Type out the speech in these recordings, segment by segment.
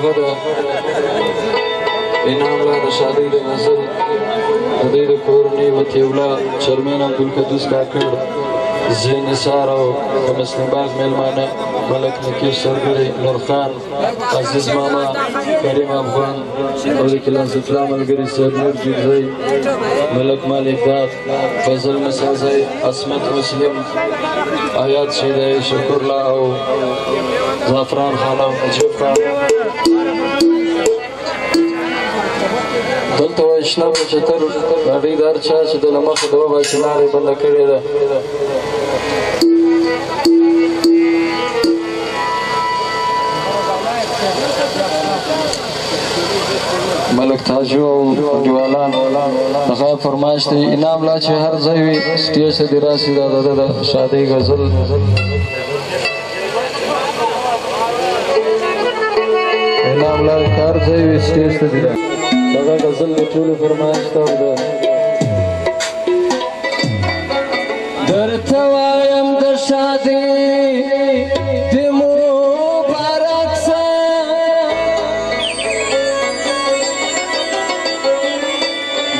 هغه د انعام الله د شادۍ د غزل د دوی د کورنۍ وتیوله چرمین عبدالقدوس کاکړ زین نثار او د مسلم باغ میلمانه ملک نکیش سرګړی نورخان عزیز ماما کریم افغان او د کلاس اطلاع ملګري صاحب نور جوزی ملک مالک داد فضل مسازی عصمت مسلم آیات شیدای شکرلا او زعفران خان او نجیب خان دلته وایي شنه پچتر ګاډۍ د هر چا چې د له مخې د وباسي لارې بنده کړې ده ملک تاجو او دیوالان هغه فرمایش دی انعام لا چې هر ځای وي سټیج ته دې راسي دا د شادۍ غزل انعام لا هر ځای وي سټیج ته دې راسي دغه غزل د ټولو فرمایش ته ده درته وایم د شادۍ د مبارک سه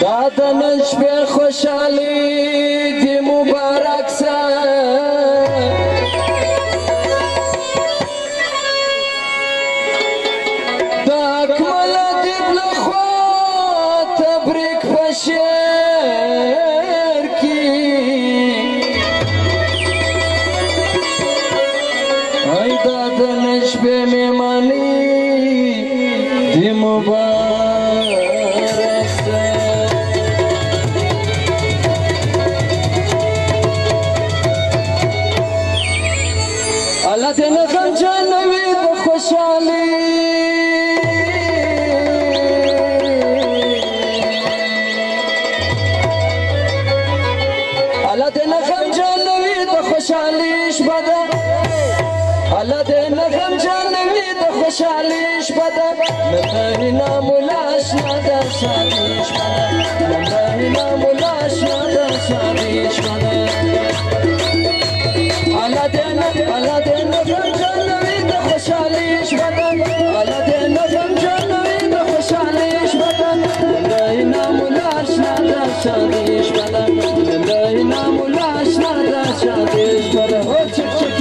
دا د نن شپې خوشحالي د مبارک سه د اکمل دیب له خوا تبریک په شعر کې ای دا د نن شپې مېماني د مبارک سه الله دې نه غمجن وي د خوشحالي الله دې نه غمجن وي د خوشحالي شپه ده الله دې نه غمجن وي د خوشحالي شپه ده نن نام الاشنا د شادي شپه ده نن نام الاشنا د شادي شپه ده الله دې نه غمجن وي د خوشحالي شپه ده الله دې نه غمجن وي د خوشحالي شپه ده نن نام الاشنا د شادي شپه ده نن نام الاشنا د شادي شپه ده او چک چک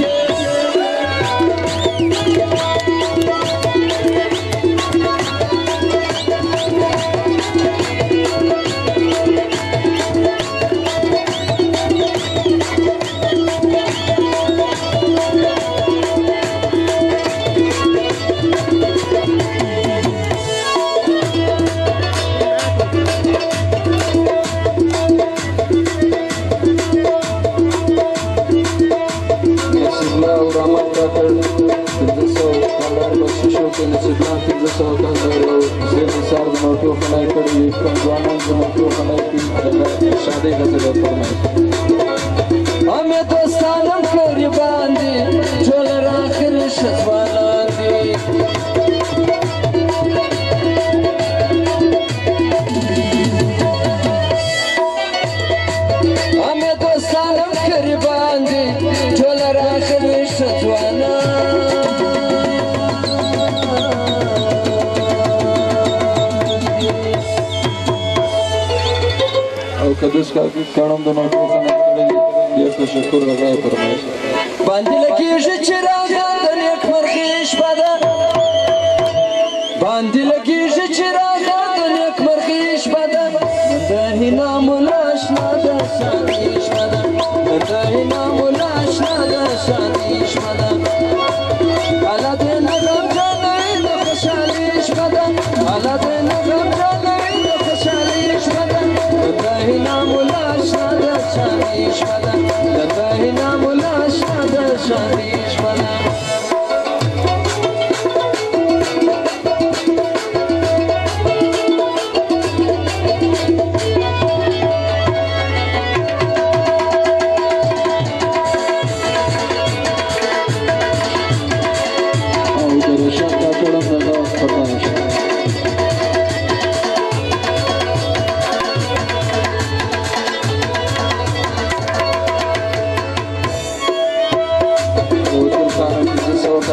हमें दोस्तानम करी बांधी झोल राखिर शतवालांदी हमें दोस्तानम करी बांधी झोल राखिर कदुस का कणम दोनों को खाना ये तशक्कुर लगा है फरमाइश बांधी लगी चिराग नेक मरखिश पदा बांधी लगी चिराग नेक मरखिश पदा दही नाम लाशना द शादीश पदा दही नाम लाशना द शादीश पदा आला दे नगम जाने द खुशालीश पदा आला दे नगम जाने द खुशालीश पदा दही नाम लाशना द शादीश पदा दही नाम लाशना द शादीश पदा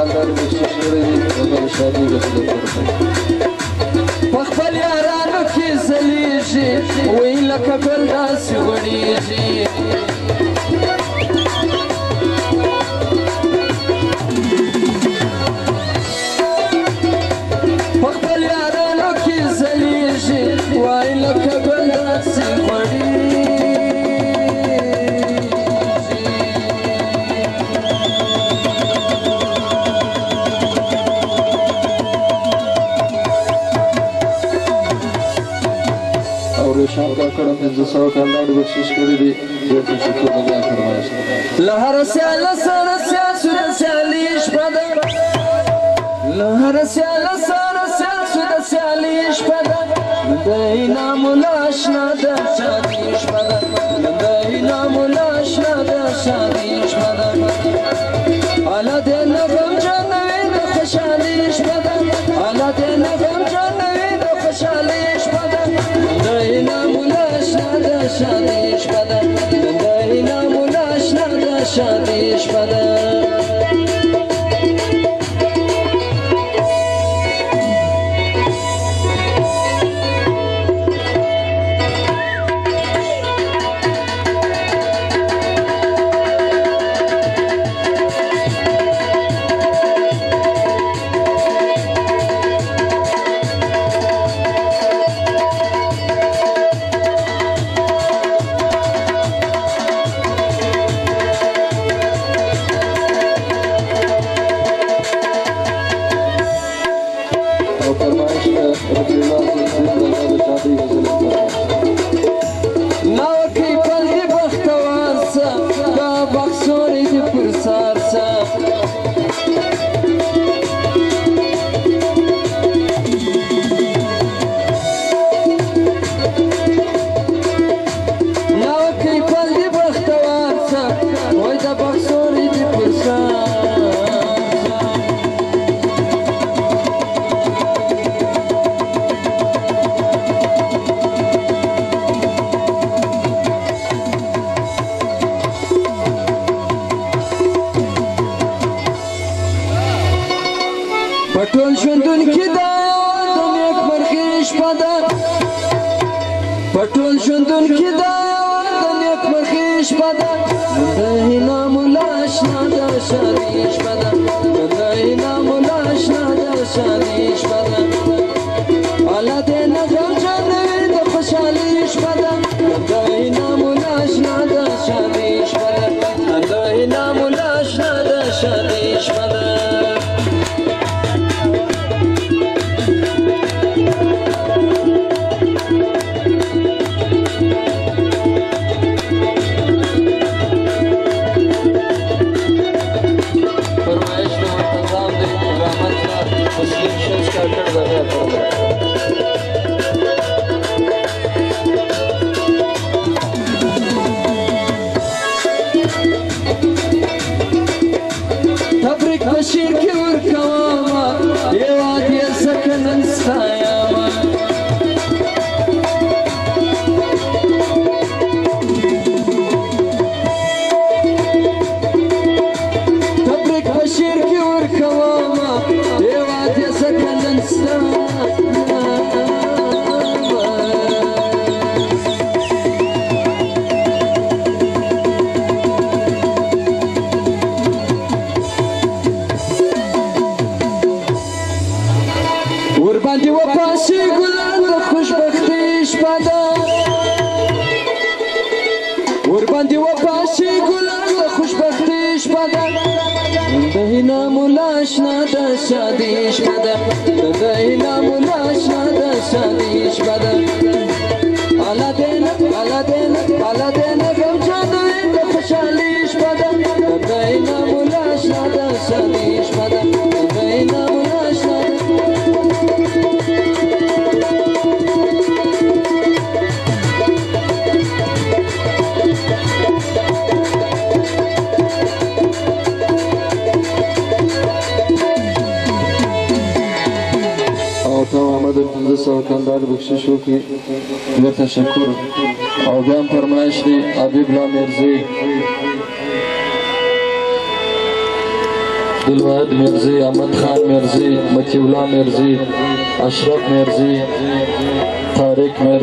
کالدار بخشش کړی دی هغه د شادي غزل په خپل یارانو کې ځلیږي وایي لکه ګل داسې غوړېږي په خپل یارانو کې ځلیږي وایي لکه ګل داسې غوړېږي شام کاکړ 1500 کالدار بخشش کړی دی ډېر شکر الله فرمایش له هر سیاله سره سیاسونه سیالي شپه ده له هر سیاله سره سیاسونه سیالي شپه ده د انعام الله اشنا ده شادي شپه ده د انعام الله اشنا ده شادي شپه ده الا دې نه غم جنوي د خوشالي شپه ده الا دې نه غم جنوي د خوشالي شپه ده د انعام الله اشنا ده شادي شپه ده د انعام الله اشنا ده شادي شپه ده پټول ژوندون کې دا د نیک مرغۍ شپه ده پټول ژوندون کې دا د نیک مرغۍ شپه ده د انعام الله اشنا ده شادي شپه ده د انعام الله اشنا ده شادي شپه ده الا دې نه غم جنوي د خوشالي شپه ده د انعام الله اشنا ده شادي شپه ده د انعام الله اشنا ده شادي شپه ده شیر کې ورکوما یواد یې سکنن ستایما تبریک بشیر کې ورکوما یواد یې سکنن ستایما ورباندې وپاسي ګلان د خوشبختۍ شپه ده ورباندې وپاسي ګلان د خوشبختۍ شپه ده د انعام الله اشنا ده شادي شپه ده د انعام الله اشنا ده شادي شپه ده الا دې نه غم جنوي د خوشالي شپه ده د انعام الله اشنا ده شادي شپه ده د انعام الله اشنا ده محمد 1500 کالدار بخشش وکړي ډېر تشکر او بیا هم فرمایش دی حبیب الله میرزي د عبدالواحد میرزی احمد خان میرزی متی اللہ میرزی اشرف میرزی طارق میرزی